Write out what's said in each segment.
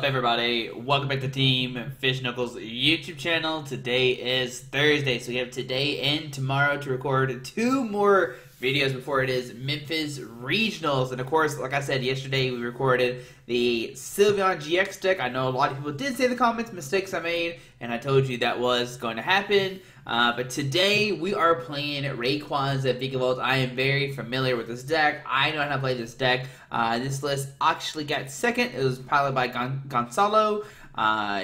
up, everybody? Welcome back to Team FISHKNUCKLES YouTube channel. Today is Thursday, so we have today and tomorrow to record 2 more videos before it is Memphis Regionals. And of course, like I said yesterday, we recorded the Sylveon GX deck. I know a lot of people did say in the comments mistakes I made, and I told you that was going to happen. But today we are playing Rayquaza Vikavolt. I am very familiar with this deck. I know how to play this deck. This list actually got second. It was piloted by Gonzalo,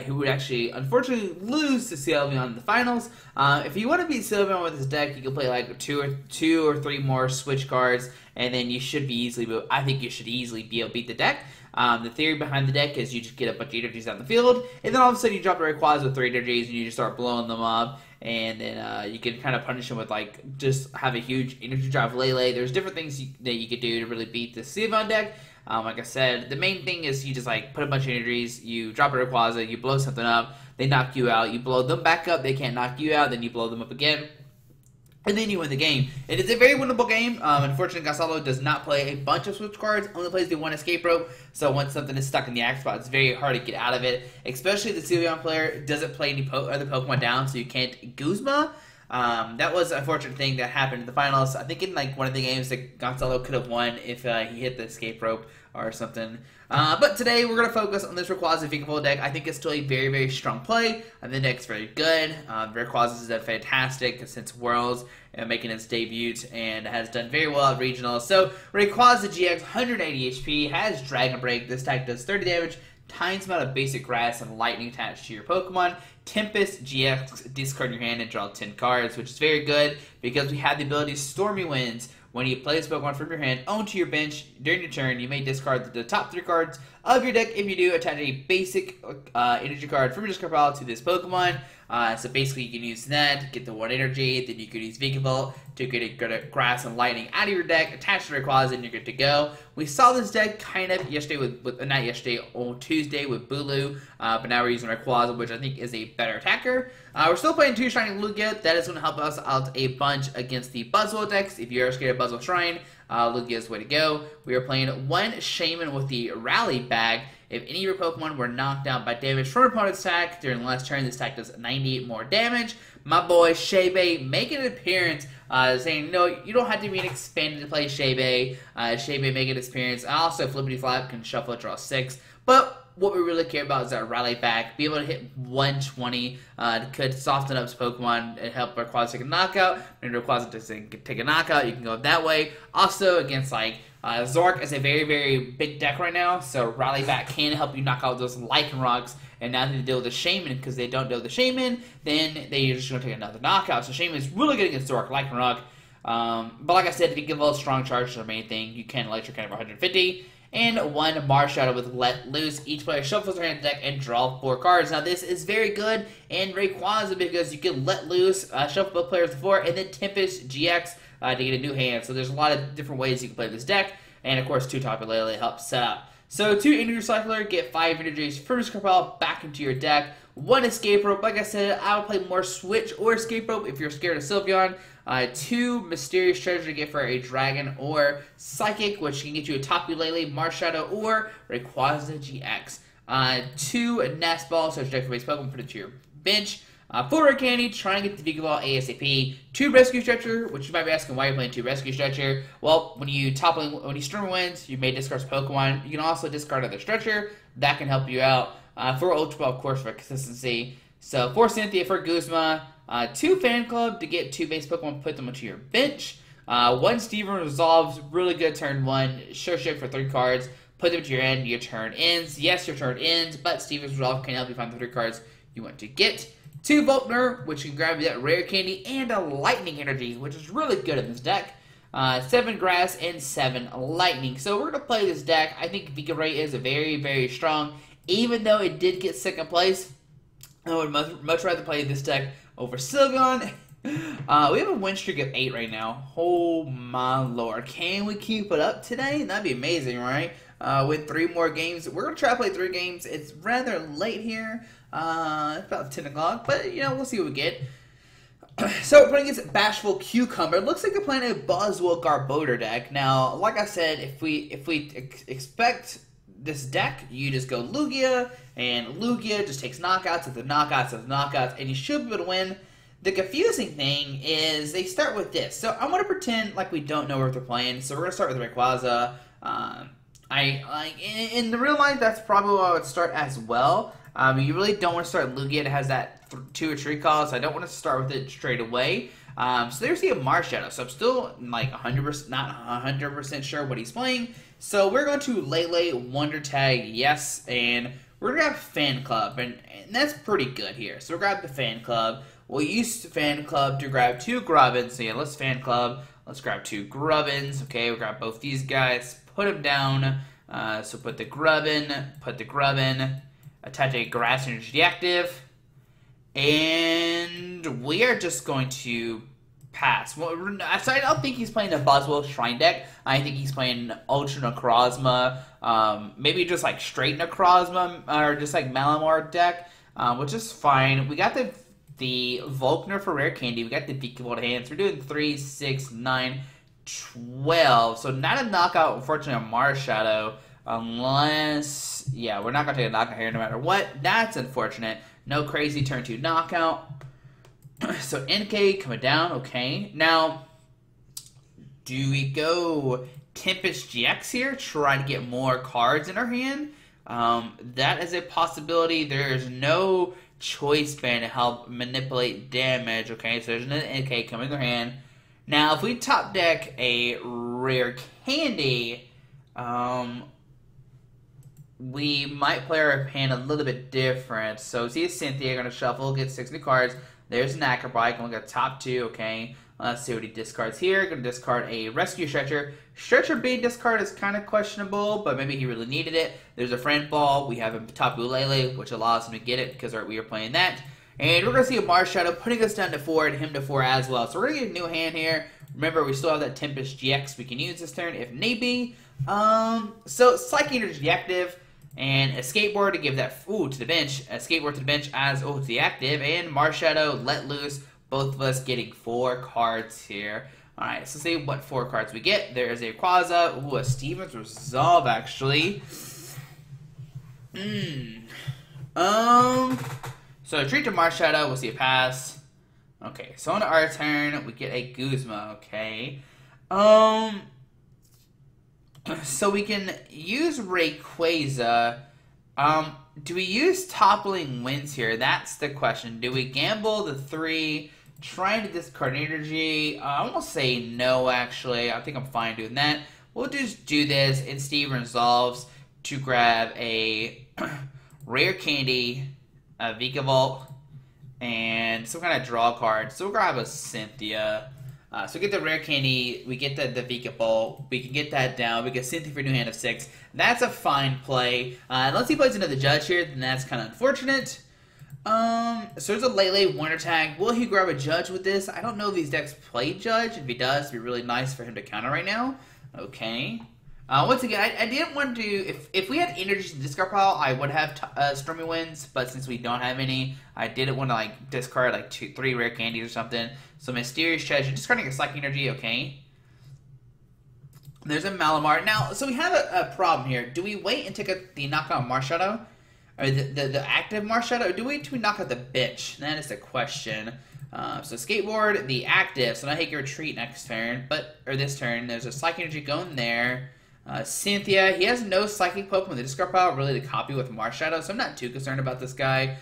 who would actually unfortunately lose to Sylveon in the finals. If you want to beat Sylveon with this deck, you can play like two or three more switch cards, and then you should be easily. I think you should easily be able to beat the deck. The theory behind the deck is you just get a bunch of energies out in the field, and then all of a sudden you drop a Rayquaza with 3 energies, and you just start blowing them up. And then you can kind of punish him with, like, just have a huge energy drive Lele. There's different things that you could do to really beat the Sylveon deck. Like I said, the main thing is you just, like, put a bunch of energies, you drop a Rayquaza, you blow something up, they knock you out, you blow them back up, they can't knock you out, then you blow them up again. And then you win the game. It is a very winnable game. Unfortunately, Gonzalo does not play a bunch of switch cards. Only plays the 1 escape rope. So once something is stuck in the act spot, it's very hard to get out of it. Especially the Sylveon player doesn't play any other Pokemon down, so you can't Guzma. That was an unfortunate thing that happened in the finals. I think in like one of the games that Gonzalo could have won if he hit the escape rope or something. But today we're going to focus on this Rayquaza Vikavolt deck. I think it's still a very, very strong play. The deck's very good. Rayquaza is a fantastic since Worlds and making its debut and has done very well at Regionals. So Rayquaza GX, 180 HP, has Dragon Break. This type does 30 damage, times amount of basic grass and lightning attached to your Pokemon. Tempest GX, discard your hand and draw 10 cards, which is very good because we have the ability Stormy Winds. When you play this Pokemon from your hand onto your bench during your turn, you may discard the top 3 cards of your deck. If you do, attach a basic energy card from your discard pile to this Pokemon. So basically, you can use that, get the 1 energy, then you could use Vikavolt to get a grass and lightning out of your deck, attach to Rayquaza, and you're good to go. We saw this deck kind of yesterday not yesterday, on Tuesday with Bulu, but now we're using Rayquaza, which I think is a better attacker. We're still playing 2 Shiny Lugia. That is going to help us out a bunch against the Buzzwole decks. If you're scared of Buzzwole Shrine, Lugia is the way to go. We are playing 1 Shaman with the Rally Bag. If any of your Pokemon were knocked out by damage from an opponent's attack during the last turn, this attack does 98 more damage. My boy Shebe making an appearance, saying, no, you don't have to be an expanded to play Shebe. Shebe making an appearance. Also, Flippity Flap can shuffle, draw 6. But what we really care about is that Rally Back. Be able to hit 120 could soften up his Pokemon and help Rayquaza take a knockout. When Rayquaza doesn't take a knockout, you can go that way. Also, against like Zork is a very, very big deck right now, so Rally Back can help you knock out those Lichen Rocks. And now they deal with the Shaman, because they don't deal with the Shaman, then they're just going to take another knockout. So Shaman is really good against Zork, Lichen Rock. But like I said, if you give a strong charge to the main thing, you can electric kind of 150. And 1 Marshadow with Let Loose. Each player shuffles their hand deck and draw 4 cards. Now this is very good in Rayquaza because you can Let Loose, shuffle both players to 4, and then Tempest GX to get a new hand. So there's a lot of different ways you can play this deck. And of course, 2 Tapu Lele helps set up. So 2 Energy Recycler, get 5 energies from your discard pile back into your deck. 1 Escape Rope. Like I said, I would play more Switch or Escape Rope if you're scared of Sylveon. 2 Mysterious Treasure to get for a Dragon or Psychic, which can get you a Tapu Lele, Marshadow, or Rayquaza GX. 2 Nest Balls, so deck for base Pokemon, put it to your bench. 4 Rare Candy, try and get the Vikavolt ASAP. 2 Rescue Stretcher, which you might be asking why you're playing 2 Rescue Stretcher. Well, when you Storm Winds, you may discard Pokemon. You can also discard other Stretcher. That can help you out. 4 Ultra Ball, of course, for consistency. So 4 Cynthia for Guzma. 2 Fan Club to get 2 base Pokemon, put them onto your bench. 1 Steven Resolves, really good turn 1. Sure Shake for 3 cards. Put them to your end, your turn ends. Yes, your turn ends, but Steven's Resolve can help you find the 3 cards you want to get. 2 Volkner, which can grab you that Rare Candy and a Lightning Energy, which is really good in this deck. 7 Grass and 7 Lightning. So we're going to play this deck. I think Vikavolt is a very, very strong. Even though it did get 2nd place, I would much rather play this deck over Sylveon. We have a win streak of 8 right now. Oh my lord. Can we keep it up today? That'd be amazing, right? With 3 more games. We're going to try to play 3 games. It's rather late here. It's about 10 o'clock, but you know, we'll see what we get. So playing against Bashful Cucumber, it looks like they're playing a Buzzwole Garbodor deck. Now, like I said, if we expect this deck, you just go Lugia, and Lugia just takes knockouts after knockouts after knockouts, and you should be able to win. The confusing thing is they start with this. So I'm going to pretend like we don't know what they're playing. So we're going to start with Rayquaza. In the real life, that's probably what I would start as well. You really don't want to start Lugia. It has that 2 or 3 calls, so I don't want to start with it straight away. So there's the Marshadow. So I'm still like 100%, not 100% sure what he's playing. So we're going to Lele, Wonder Tag, yes, and we're going to grab Fan Club, and that's pretty good here. So we'll grab the Fan Club. We'll use the Fan Club to grab 2 Grubbins. So yeah, let's Fan Club. Let's grab 2 Grubbins. Okay, we'll grab both these guys, put them down. So put the Grubbin, attach a Grass Energy Active, and we are just going to pass. Well, so I don't think he's playing the Buzzwole Shrine deck. I think he's playing Ultra Necrozma, maybe just like straight Necrozma, or just like Malamar deck, which is fine. We got the Volkner for Rare Candy. We got the Vikavolt hands. We're doing 3, 6, 9, 12. So not a knockout, unfortunately, on Marshadow. Unless, yeah, we're not going to take a knockout here no matter what. That's unfortunate. No crazy turn 2 knockout. So NK coming down, okay. Now, do we go Tempest GX here? Try to get more cards in our hand? That is a possibility. There's no choice band to help manipulate damage, okay. So there's an NK coming in their hand. Now, if we top deck a Rare Candy, we might play our hand a little bit different. So see Cynthia, going to shuffle, get 6 new cards. There's an Acrobike, and we'll get top 2, okay. Let's see what he discards here. Going to discard a Rescue Stretcher. Stretcher being discard is kind of questionable, but maybe he really needed it. There's a Friend Ball. We have a Tapu Lele, which allows him to get it because we are playing that. And we're going to see a Marshadow putting us down to 4 and him to 4 as well. So we're going to get a new hand here. Remember, we still have that Tempest GX we can use this turn if need be. So Psychic Energy active. And a Skateboard to give that to the bench. A Skateboard to the bench as to the active. And Marshadow let loose. Both of us getting 4 cards here. Alright, so see what 4 cards we get. There is a Rayquaza. Ooh, a Steven's Resolve, actually. So treat to Marshadow. We'll see a pass. Okay, so on our turn, we get a Guzma, okay. So we can use Rayquaza. Do we use Toppling Winds here? That's the question. Do we gamble the 3, trying to discard energy? I almost say no, actually. I think I'm fine doing that. We'll just do this, and Steve resolves to grab a Rare Candy, a Vikavolt, and some kind of draw card. So we'll grab a Cynthia. So we get the Rare Candy, we get the Vikavolt, we can get that down, we get Cynthia for a new hand of 6. That's a fine play. Unless he plays another Judge here, then that's kind of unfortunate. So there's a Lele Wonder Tag. Will he grab a Judge with this? I don't know if these decks play Judge. If he does, it'd be really nice for him to counter right now. Okay. Once again, I didn't want to do... If we had energies in discard pile, I would have Stormy Winds, but since we don't have any, I didn't want to like discard like 2, 3 Rare Candies or something. So Mysterious Treasure, discarding a Psychic Energy, okay. There's a Malamar. Now, so we have a problem here. Do we wait and take the knockout Marshadow? Or the active Marshadow? Or do we wait till we knock out the bitch? That is the question. So Skateboard, the active, so now he can retreat next turn, or this turn. There's a Psychic Energy going there. Cynthia, he has no Psychic Pokemon in the discard pile really to copy with Marshadow, so I'm not too concerned about this guy.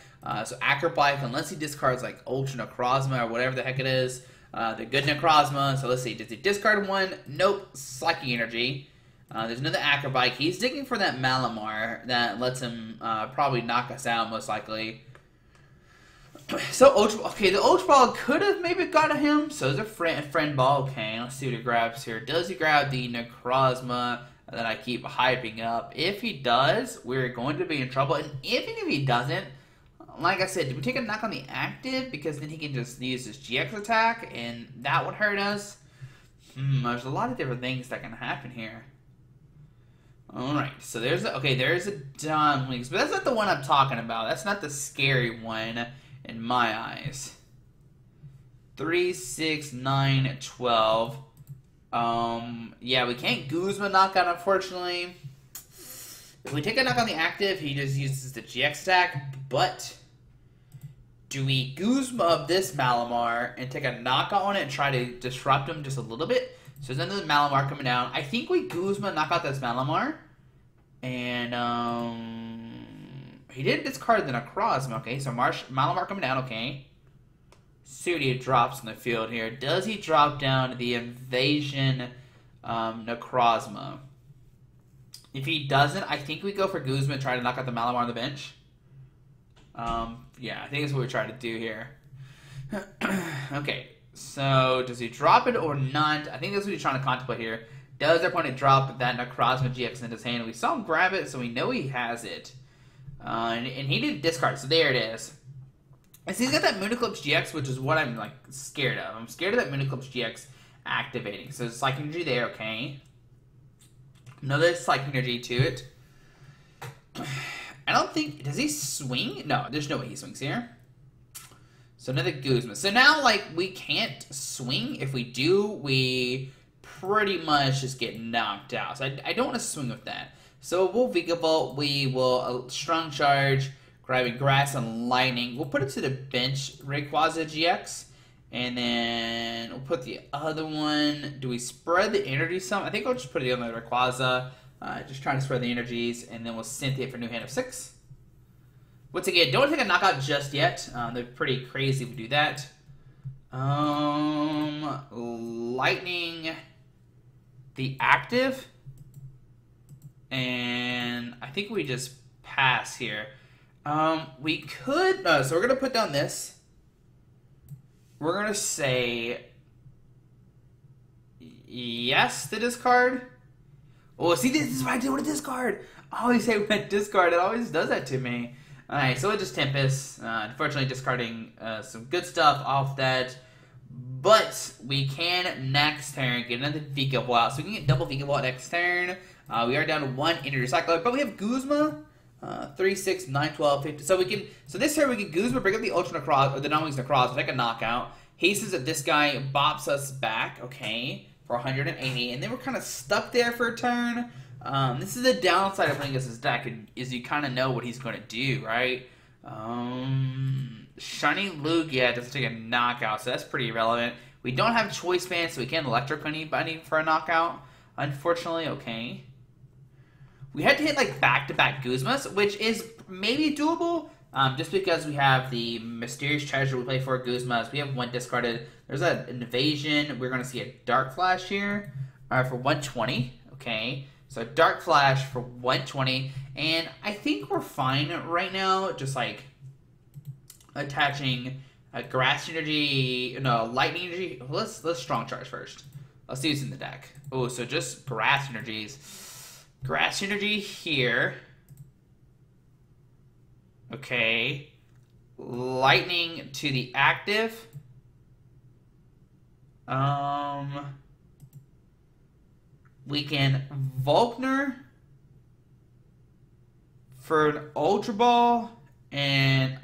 So Acrobike, unless he discards like Ultra Necrozma or whatever the heck it is, the good Necrozma. So let's see, does he discard one? Nope, Psychic Energy. There's another Acrobike. He's digging for that Malamar that lets him probably knock us out most likely. So the Ultra Ball could have maybe got him. So there's a friend Ball. Okay, let's see what he grabs here. Does he grab the Necrozma that I keep hyping up? If he does, we're going to be in trouble. And even if he doesn't, like I said, do we take a knock on the active? Because then he can just use his GX attack, and that would hurt us. There's a lot of different things that can happen here. Alright, so there's a Don Weeks, but that's not the one I'm talking about. That's not the scary one in my eyes. 3, 6, 9, 12. Yeah, we can't Guzma knockout, unfortunately. If we take a knock on the active, he just uses the GX attack, but do we Guzma this Malamar and take a knockout on it and try to disrupt him just a little bit? So there's another Malamar coming down. I think we Guzma knock out this Malamar. And he did discard the Necrozma. Okay, so Malamar coming down. Okay. See what he drops in the field here. Does he drop down the Invasion Necrozma? If he doesn't, I think we go for Guzma and try to knock out the Malamar on the bench. Yeah, I think that's what we're trying to do here. Okay, so does he drop it or not? I think that's what he's trying to contemplate here. Does our opponent drop that Necrozma GX into his hand? We saw him grab it, so we know he has it. And he did discard, so there it is. And so he's got that Mooniclips GX, which is what I'm like scared of. I'm scared of that Mooniclips GX activating. So Psychic Energy there, okay. Another Psychic Energy to it. I don't think... Does he swing? No, there's no way he swings here. So another Guzma. So now, like, we can't swing. If we do, we pretty much just get knocked out. So I don't want to swing with that. So we'll Vikavolt. We will Strong Charge, grabbing Grass and Lightning. We'll put it to the bench, Rayquaza GX. And then we'll put the other one. Do we spread the energy some? I think I'll just put it on the Rayquaza. Just trying to spread the energies, and then we'll Cynthia for new hand of 6. Once again, don't take a knockout just yet. They're pretty crazy if we do that. Lightning the active, and I think we just pass here. We could, so we're gonna put down this. We're gonna say yes to discard. Oh, see, this is what I did with a discard. I always say when discard, it always does that to me. Alright, so we'll just Tempest. Unfortunately, discarding some good stuff off that. But we can next turn get another Vikavolt out. So we can get double Vikavolt next turn. We are down to 1 Energy Recycler, but we have Guzma. 3, 6, 9, 12, 15. So we can. So this turn we can Guzma, bring up the Ultra Necroz, or the Non-Wings Necroz, take a knockout. Hastens that this guy bops us back. Okay. For 180, and then we're kind of stuck there for a turn. This is the downside of playing against his deck, is you kind of know what he's going to do, right? Shiny Lugia doesn't take a knockout, so that's pretty irrelevant. We don't have Choice Band, so we can't Electric anybody for a knockout, unfortunately. Okay. We had to hit like back-to-back Guzmas, which is maybe doable, just because we have the Mysterious Treasure we play for Guzmas. We have 1 discarded. There's an Invasion. We're going to see a Dark Flash here for 120. Okay, so Dark Flash for 120. And I think we're fine right now, just like attaching a Grass Energy, no, Lightning Energy. Let's Strong Charge first. Let's see what's in the deck. Oh, so just Grass Energies. Grass Energy here. Okay. Lightning to the active. We can Volkner for an Ultra Ball, and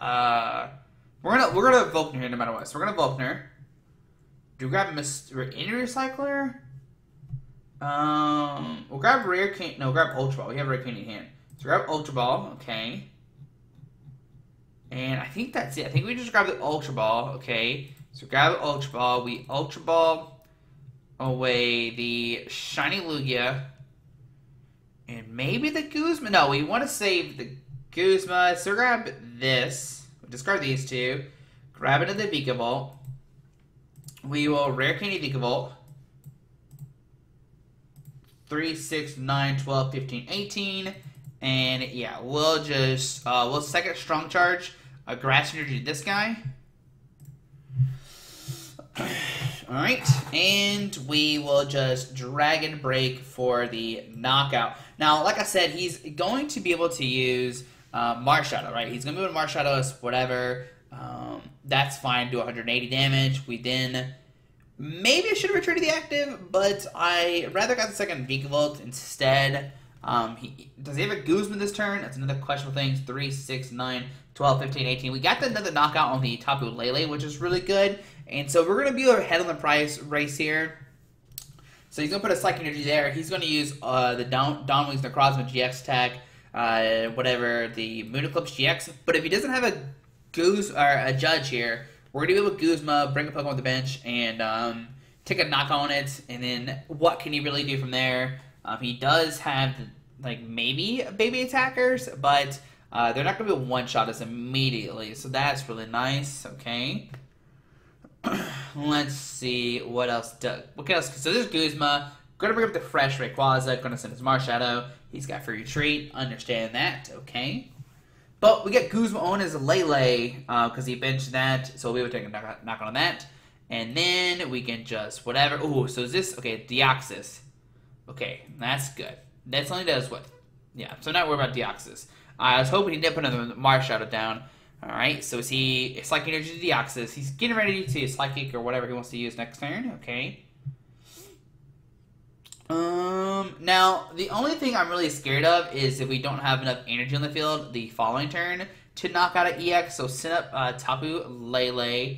we're gonna Volkner here no matter what. So we're gonna Volkner. Do we grab Mr. Energy Recycler? We'll grab Rare Cane. No, we'll grab Ultra Ball. We have Rare Cane in hand. So grab Ultra Ball. Okay. And I think that's it. I think we just grab the Ultra Ball. Okay. So grab the Ultra Ball. We Ultra Ball away the Shiny Lugia. And maybe the Guzma. No, we want to save the Guzma. So grab this. We'll discard these two. Grab another Vikavolt. We will Rare Candy Vikavolt. 3, 6, 9, 12, 15, 18. And yeah, we'll just, we'll second Strong Charge. Grass Energy to this guy. Alright, and we will just Dragon Break for the knockout. Now, like I said, he's going to be able to use Marshadow, right? He's going to be able to Marshadow us, whatever. That's fine, do 180 damage. We then, maybe I should have returned to the active, but I rather got the second Vikavolt instead. Does he have a Guzman this turn? That's another questionable thing. 3, 6, 9, 12, 15, 18. We got another knockout on the Tapu Lele, which is really good. And so we're going to be ahead on the price race here. So he's going to put a Psychic Energy there. He's going to use the Dawnwings Necrozma GX tag. whatever, the FISHKNUCKLES GX. But if he doesn't have a a Judge here, we're going to be with Guzma, bring a Pokemon on the bench, and take a knock on it, and then what can he really do from there? He does have, like, maybe baby attackers, but they're not going to be one-shot us immediately, so that's really nice. Okay. Let's see what else. What else? So there's Guzma. Going to bring up the fresh Rayquaza. Going to send his Marshadow. He's got Free Retreat. Understand that. Okay. But we get Guzma on as a Lele because he benched that, so we'll be able to take a knock on that. And then we can just whatever. Ooh, so is this okay? Deoxys. Okay, that's good. That only does what? Yeah. So not worried about Deoxys. I was hoping he did put another Marshadow down. Alright, so is he Psychic Energy to Deoxys? He's getting ready to use Psychic or whatever he wants to use next turn. Okay. Now, the only thing I'm really scared of is if we don't have enough energy on the field the following turn to knock out an EX. So send up Tapu Lele.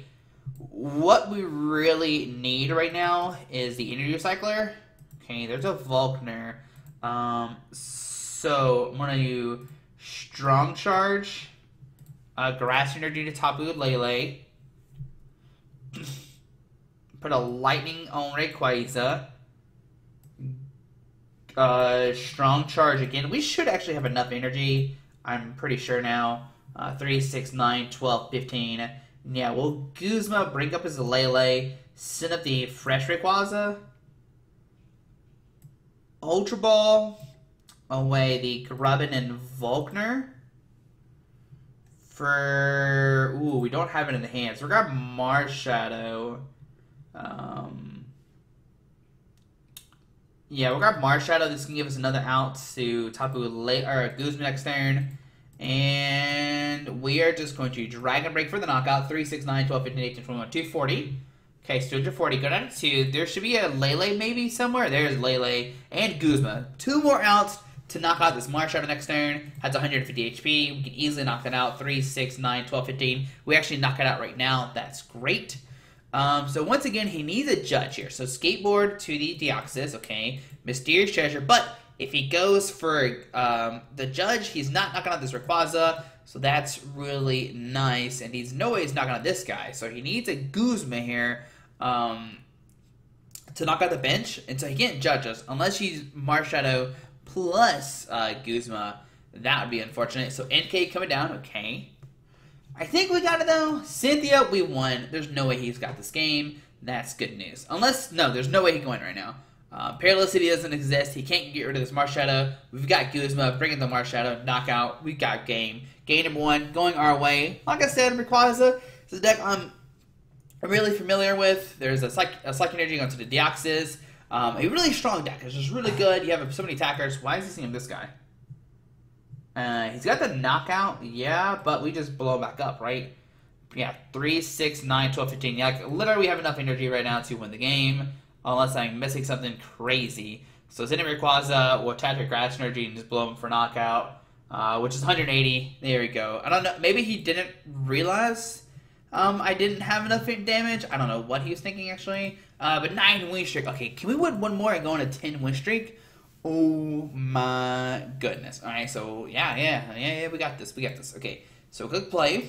What we really need right now is the Energy Recycler. Okay, there's a Volkner. So I'm going to use Strong Charge. Grass Energy to Tapu Lele. Put a Lightning on Rayquaza. Strong Charge again. We should actually have enough energy. I'm pretty sure now. 3, 6, 9, 12, 15. Yeah, we'll Guzma, bring up his Lele. Send up the fresh Rayquaza. Ultra Ball. Away the Grubbin and Volkner. Ooh, we don't have it in the hands. We're got Marshadow. Yeah, we got Marshadow. This can give us another out to Tapu Guzma next turn. And we are just going to Dragon Break for the knockout. 3, 6, 9, 12, 15, 18, 21, 240. Okay, so 240. Go down to 2. There should be a Lele maybe somewhere. There's Lele and Guzma. 2 more outs to knock out this Marshadow next turn. Has 150 HP. We can easily knock that out. 3, 6, 9, 12, 15. We actually knock it out right now. That's great. So once again, he needs a Judge here. So Skateboard to the Deoxys. Okay. Mysterious Treasure. But if he goes for the Judge, he's not knocking out this Rayquaza. So that's really nice. And he's no way he's knocking out this guy. So he needs a Guzma here to knock out the bench. And so he can't Judge us unless he's Marshadow plus Guzma. That would be unfortunate. So NK coming down. Okay. I think we got it though. Cynthia, we won. There's no way he's got this game. That's good news. Unless, no, there's no way he can win right now. Paralycity doesn't exist. He can't get rid of this Marshadow. We've got Guzma. Bring in the Marshadow. Knockout. We got game. Game number 1 going our way. Like I said, Rayquaza is a deck I'm really familiar with. There's a Psychic Energy going to the Deoxys. A really strong deck. It's just really good. You have so many attackers. Why is he seeing this guy? He's got the knockout, yeah, but we just blow him back up, right? Yeah, 3, 6, 9, 12, 15. Yeah, like, literally we have enough energy right now to win the game, unless I'm missing something crazy. So send in Rayquaza, we'll attack your Grass Energy and just blow him for knockout, which is 180. There we go. I don't know, maybe he didn't realize I didn't have enough damage. I don't know what he was thinking, actually. But 9 win streak. Okay, can we win one more and go on a 10 win streak? Oh my goodness. Alright, so yeah, we got this. Okay, so click play.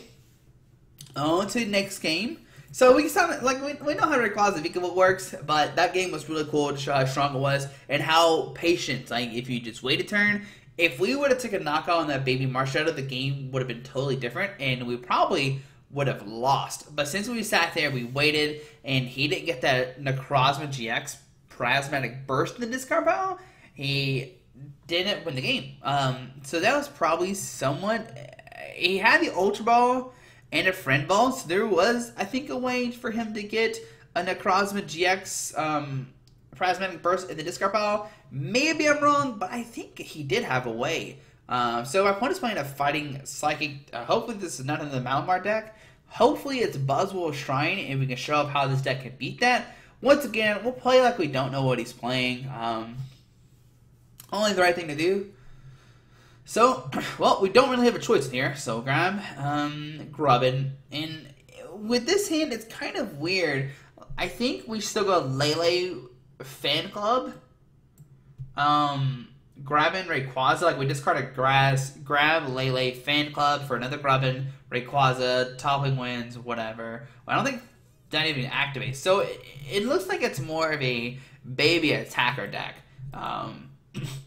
On to the next game. So we can like we know how Rayquaza Vikavolt works, but that game was really cool to show how strong it was and how patient, like if you just wait a turn. If we would have taken a knockout on that baby Marshadow, the game would have been totally different and we probably would have lost. But since we sat there, we waited, and he didn't get that Rayquaza GX Prismatic Burst in the discard pile, he didn't win the game. So that was probably somewhat... He had the Ultra Ball and a Friend Ball, so there was, I think, a way for him to get a Rayquaza GX Prismatic Burst in the discard pile. Maybe I'm wrong, but I think he did have a way. So my opponent's playing a Fighting Psychic. Hopefully this is not in the Malamar deck. Hopefully it's Buzzwole Shrine, and we can show up how this deck can beat that. Once again, we'll play like we don't know what he's playing. Only the right thing to do. So, well, we don't really have a choice here. So grab Grubbin. And with this hand, it's kind of weird. I think we still go Lele Fan Club. grabbing Rayquaza, like we discarded Grass, grab Lele Fan Club for another grabbing Rayquaza, toppling wins, whatever. Well, I don't think that even activates. So it looks like it's more of a baby attacker deck.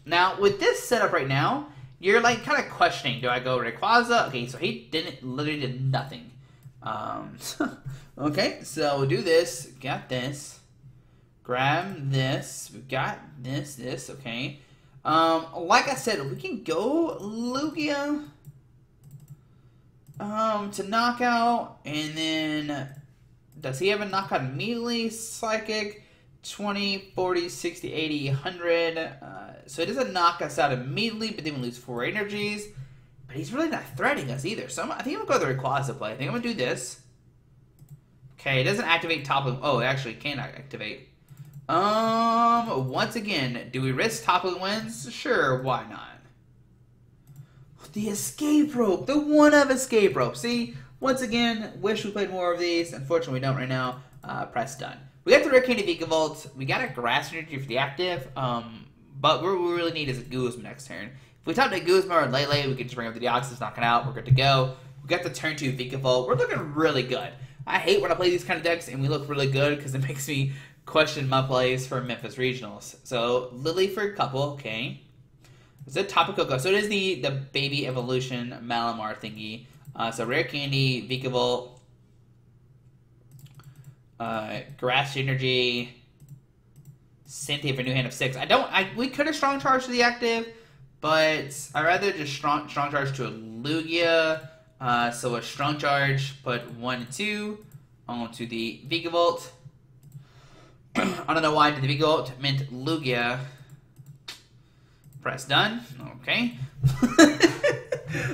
Now, with this setup right now, you're like kind of questioning, do I go Rayquaza? Okay, so he literally did nothing. Okay, so we'll do this. Got this. Grab this. We got this, okay. Like I said, we can go Lugia to knockout, and then does he have a knockout immediately? Psychic, 20, 40, 60, 80, 100. So it doesn't knock us out immediately, but then we lose 4 energies. But he's really not threatening us either. So I think I'm going to go the Rayquaza play. I think I'm going to do this. Okay, it doesn't activate toppling. Oh, it actually can activate. Once again, do we risk toppling wins? Sure, why not? The escape rope, the one-of escape rope. See, once again, wish we played more of these. Unfortunately, we don't right now. Press done. We got the Rare Candy Vikavolt. We got a Grass Energy for the active. But what we really need is a Guzma next turn. If we top to Guzma or Lele, we can just bring up the Deoxys, knock it out. We're good to go. We got the turn 2 Vikavolt. We're looking really good. I hate when I play these kind of decks and we look really good because it makes me question my plays for Memphis Regionals. So, Lily for a couple, okay. It's a Tapu Koko. So it is the baby evolution Malamar thingy. So Rare Candy, Vikavolt, Grass Energy, Cynthia for new hand of 6. We could have strong charge to the active, but I'd rather just strong charge to a Lugia. So a strong charge, put 1 and 2 onto the Vikavolt. I don't know why I did the Vikavolt, meant Lugia. Press done. Okay.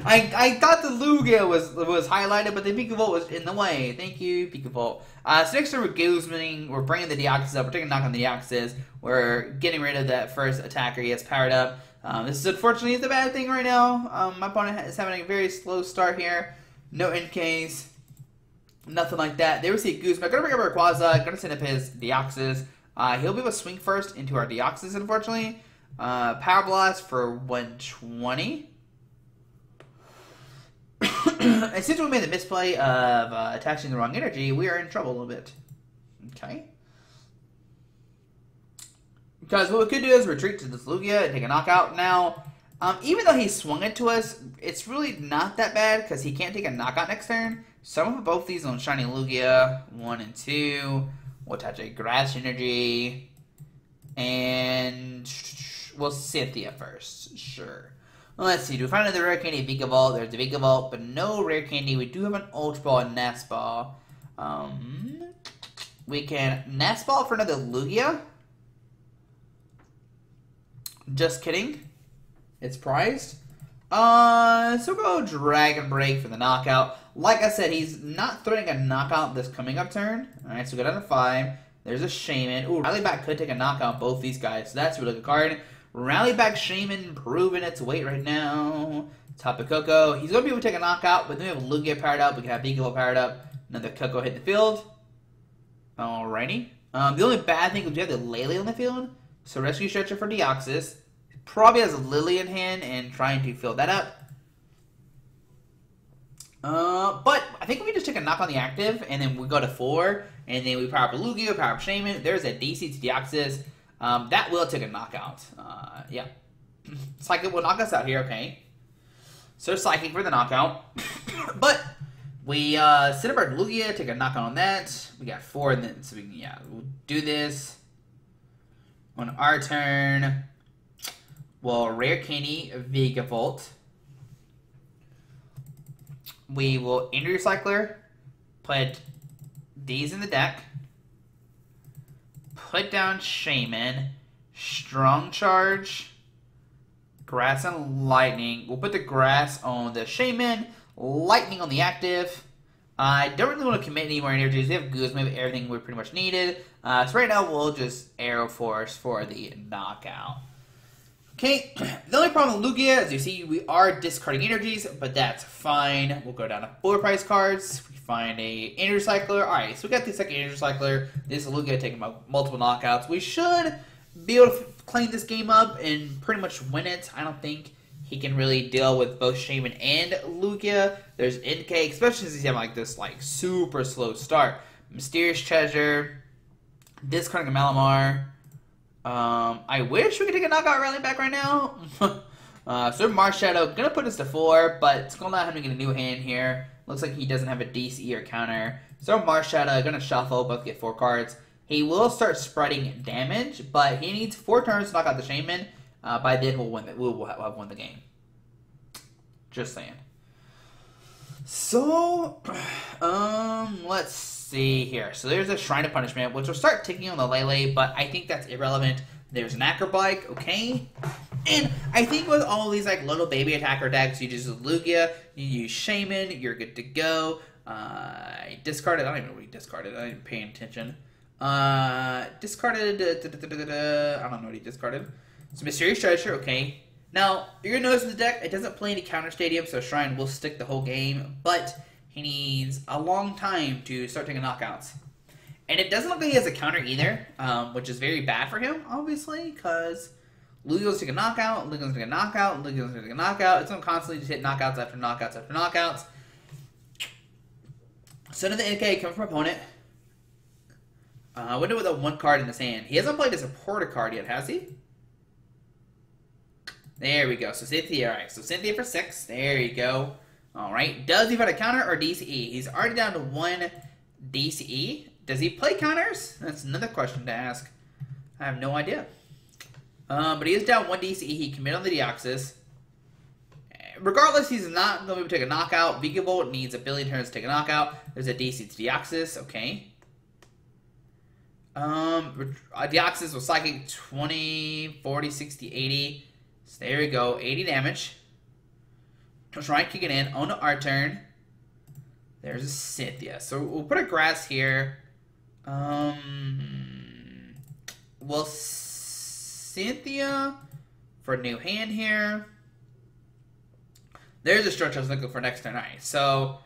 I thought the Lugia was highlighted, but the Vikavolt was in the way. Thank you, Vikavolt. So next turn we're Guzmaning. We're bringing the Deoxys up. We're taking a knock on the Deoxys. We're getting rid of that first attacker. He has powered up. This is unfortunately the bad thing right now. My opponent is having a very slow start here. No NKs. Nothing like that. There we see Guzma. Gonna bring up Rayquaza. Gonna send up his Deoxys. He'll be able to swing first into our Deoxys, unfortunately. Power Blast for 120. And since we made the misplay of attaching the wrong energy, we are in trouble a little bit. Okay. Because what we could do is retreat to this Lugia and take a knockout. Now, even though he swung it to us, it's really not that bad because he can't take a knockout next turn. So I'm going to put both these on Shiny Lugia, 1 and 2. We'll attach a Grass Energy. And we'll Cynthia first. Sure. Well, let's see. Do we find another Rare Candy Vikavolt? There's the Vikavolt, but no Rare Candy. We do have an Ultra Ball and Nest Ball. We can Nest Ball for another Lugia. Just kidding. It's prized. So go Dragon Break for the knockout. Like I said, he's not throwing a knockout this coming up turn. Alright, so we go down to 5. There's a Shaman. Ooh, Rally Back could take a knockout both these guys. So that's a really good card. Rally Back Shaman proving its weight right now. Tapu Koko. He's going to be able to take a knockout, but then we have Lugia powered up. We can have Vikavolt powered up. Another Koko hit the field. Alrighty. The only bad thing is we have the Lele on the field. So Rescue Stretcher for Deoxys. Probably has a Lily in hand and trying to fill that up. But I think we just take a knock on the active and then we go to 4 and then we power up a Lugia, power up Shaman. There's a DC to Deoxys. That will take a knockout. Yeah. Psychic will knock us out here, okay. So Psychic for the knockout. But we set up our Lugia, take a knockout on that. We got 4 and then so we'll do this. On our turn. Well, Rare Candy Vikavolt. We will Energy Recycler, put these in the deck, put down Shaman, Strong Charge, Grass and Lightning. We'll put the Grass on the Shaman, Lightning on the active. I don't really want to commit any more energies. We have Guzma, we have everything we pretty much needed. So right now we'll just Aero Force for the knockout. Okay, the only problem with Lugia, as you see, we are discarding energies, but that's fine. We'll go down to 4 price cards. We find a Energy Recycler. Alright, so we got the second Energy Recycler. This is Lugia taking multiple knockouts. We should be able to clean this game up and pretty much win it. I don't think he can really deal with both Shaman and Lugia. There's NK, especially since he's having like this like super slow start. Mysterious Treasure, discarding a Malamar. I wish we could take a knockout rally back right now. So Marshadow, gonna put us to 4, but it's gonna allow him to get a new hand here. Looks like he doesn't have a DCE or counter. So Marshadow, gonna shuffle, both get 4 cards. He will start spreading damage, but he needs 4 turns to knock out the Shaman. By then we'll win. We'll have won the game. Just saying. So, let's see here. So there's a Shrine of Punishment, which will start ticking on the Lele, but I think that's irrelevant. There's an Acrobike, okay? And I think with all these like little baby attacker decks, you just use Lugia, you use Shaman, you're good to go. I discarded, I don't even know what he discarded, I didn't pay attention. Discarded, I don't know what he discarded. So Mysterious Treasure, okay. Now, you're going to notice in the deck, it doesn't play any counter stadium, so Shrine will stick the whole game, but he needs a long time to start taking knockouts. And it doesn't look like he has a counter either, which is very bad for him, obviously, because Lugia's taking a knockout, Lugia's taking a knockout, Lugia's taking a knockout. It's going to constantly just hit knockouts after knockouts after knockouts. So then the NK comes from opponent. Window with a 1 card in his hand. He hasn't played a supporter card yet, has he? There we go. So Cynthia, alright. So Cynthia for 6. There you go. Alright. Does he fight a counter or DCE? He's already down to 1 DCE. Does he play counters? That's another question to ask. I have no idea. But he is down 1 DCE. He committed on the Deoxys. Regardless, he's not going to be able to take a knockout. Vikavolt needs a billion turns to take a knockout. There's a DC to Deoxys. Okay. Deoxys was Psychic 20, 40, 60, 80. So there we go. 80 damage. Try and kick it in. On to our turn. There's a Cynthia. So we'll put a grass here. Well, Cynthia for a new hand here. There's a stretch I was looking for next turn. Alright, so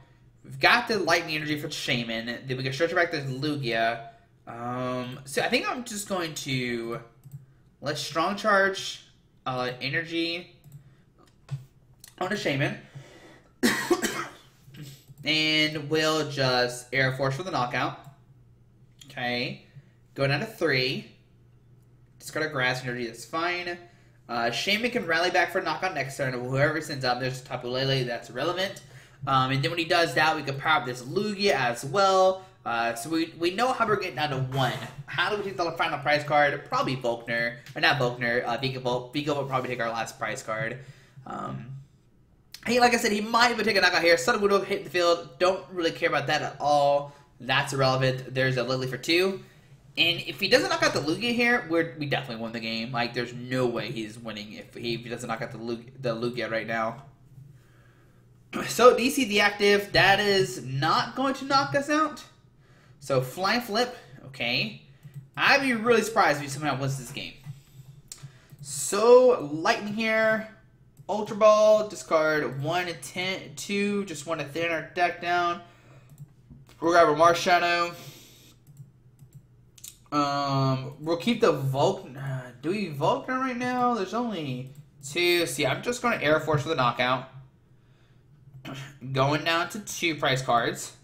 we've got the lightning energy for Shaman. Then we can stretch it back to Lugia. So I think I'm just going to let's strong charge energy on a Shaman. And we'll just Air Force for the knockout. Okay. Go down to 3. Discard a grass energy, that's fine. Shaman can rally back for knockout next turn. Whoever sends up, there's Tapu Lele, that's irrelevant. And then when he does that, we can power up this Lugia as well. So we know how we're getting down to 1. How do we take the final prize card? Probably Volkner. Or not Volkner, Vikavolt. Vikavolt will probably take our last prize card. Hey, like I said, he might even take a knockout here. Suddenly we don't hit the field. Don't really care about that at all. That's irrelevant. There's a Lily for 2. And if he doesn't knock out the Lugia here, we definitely win the game. Like, there's no way he's winning if he doesn't knock out the Lugia right now. So, DC the active, that is not going to knock us out. So, Flying Flip, okay. I'd be really surprised if he somehow wins this game. So, Lightning here. Ultra Ball, discard 1 and 10, 2, just want to thin our deck down. We'll grab a Marshadow. We'll keep the Vulcan. Do we Vulcan right now? There's only 2. See, I'm just going to Air Force for the knockout. Going down to 2 prize cards.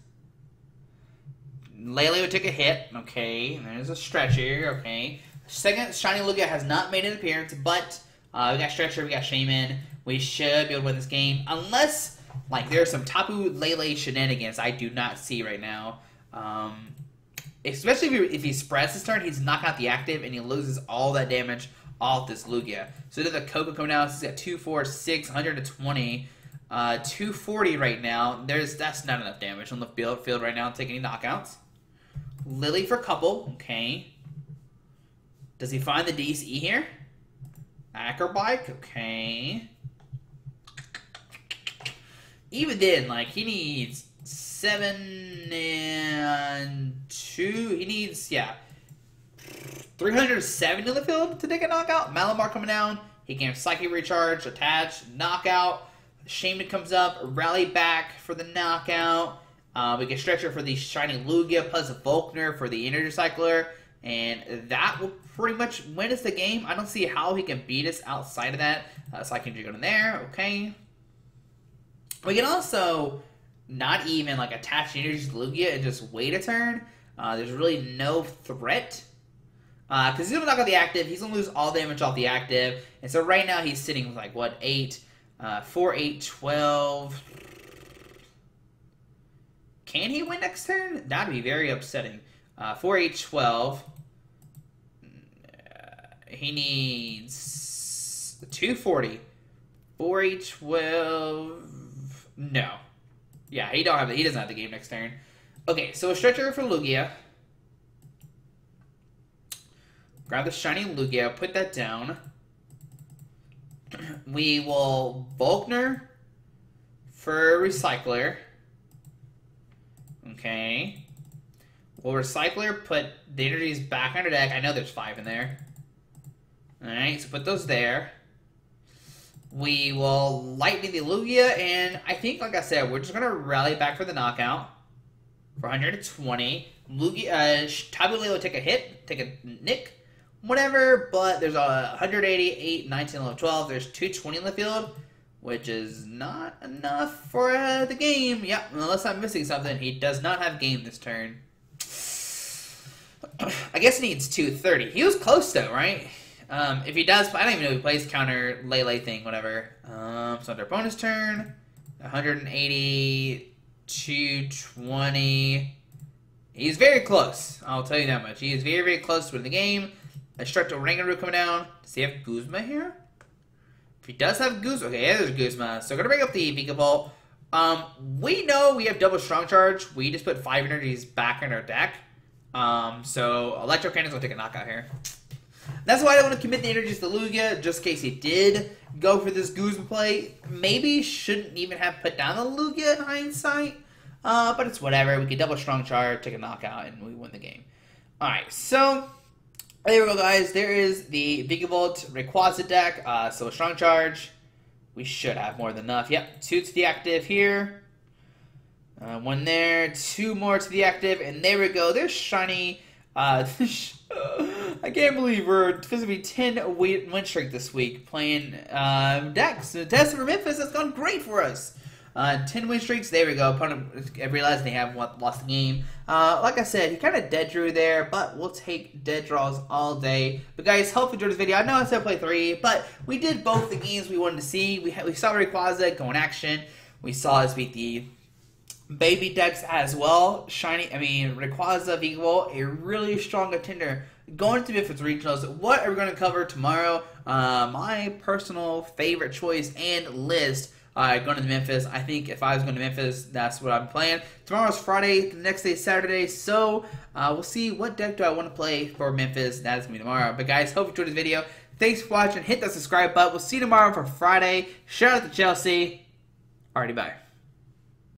Lele would take a hit. Okay, there's a Stretcher. Okay. Second Shiny Lugia has not made an appearance, but we got Stretcher, we got Shaman. We should be able to win this game. Unless, like, there's some Tapu Lele shenanigans I do not see right now. Especially if he spreads his turn, he's knocking out the active, and he loses all that damage off this Lugia. So there's a Coco coming out. He's got 2, 4, 6, 120. 240 right now. That's not enough damage on the field right now to take any knockouts. Lily for couple. Okay. Does he find the DCE here? Acrobike. Okay. Even then, like, he needs 7 and 2. He needs, 370 on the field to take a knockout. Malamar coming down. He can Psychic Recharge, attach, knockout. Shaman comes up, rally back for the knockout. We can Stretcher for the Shiny Lugia, plus Volkner for the Energy Cycler. And that will pretty much win us the game. I don't see how he can beat us outside of that. So I can just go in there. Okay. We can also not even like attach energies to Lugia and just wait a turn. There's really no threat. Because he's going to knock out the active. He's going to lose all damage off the active. And so right now he's sitting with like, what, 8? 4, 8, 12. Can he win next turn? That'd be very upsetting. 4, 8, 12. He needs 240. 4, 8, 12. No. Yeah, he doesn't have the game next turn. Okay, so a stretcher for Lugia. Grab the shiny Lugia, put that down. We will Volkner for Recycler. Okay. We'll Recycler, put the energies back on our deck. I know there's 5 in there. Alright, so put those there. We will Lightning the Lugia, and I think, like I said, we're just going to rally back for the knockout. For 120. Lugia, Tabula will take a hit, take a nick. Whatever, but there's a 180, 8, 19, 11, 12. There's 220 in the field, which is not enough for the game. Yep, unless I'm missing something. He does not have game this turn. I guess he needs 230. He was close, though, right? If he does, I don't even know if he plays counter Lele thing, whatever. So under bonus turn, 180, 220. He's very close. I'll tell you that much. He is very, very close to winning the game. Instructor Rangaroo coming down. Does he have Guzma here? If he does have Guzma, okay, yeah, there's Guzma. So we're gonna bring up the Vikavolt. We know we have double strong charge. We just put 5 energies back in our deck. So Electro Cannon's gonna take a knockout here. That's why I don't want to commit the energies to Lugia, just in case he did go for this Guzma play. Maybe shouldn't even have put down the Lugia in hindsight. But it's whatever. We can double strong charge, take a knockout, and we win the game. Alright, so there we go, guys. There is the Vikavolt Rayquaza deck. So strong charge. We should have more than enough. Yep, 2 to the active here. 1 there. 2 more to the active. And there we go. There's shiny. I can't believe we're supposed to be 10 win streak this week playing decks. The test for Memphis has gone great for us. 10 win streaks, there we go. Opponent realized they have lost the game. Like I said, he kind of dead drew there, but we'll take dead draws all day. But guys, hope you enjoyed this video. I know I said play 3, but we did both the games we wanted to see. We saw Rayquaza go in action. We saw us beat the baby decks as well. Rayquaza, Vikavolt, a really strong contender. Going to Memphis Regionals. What are we going to cover tomorrow? My personal favorite choice and list. Going to Memphis. I think if I was going to Memphis, that's what I'm playing. Tomorrow's Friday. The next day is Saturday. So, we'll see what deck do I want to play for Memphis. That is going to be tomorrow. But guys, hope you enjoyed this video. Thanks for watching. Hit that subscribe button. We'll see you tomorrow for Friday. Shout out to Chelsea. Alrighty, bye.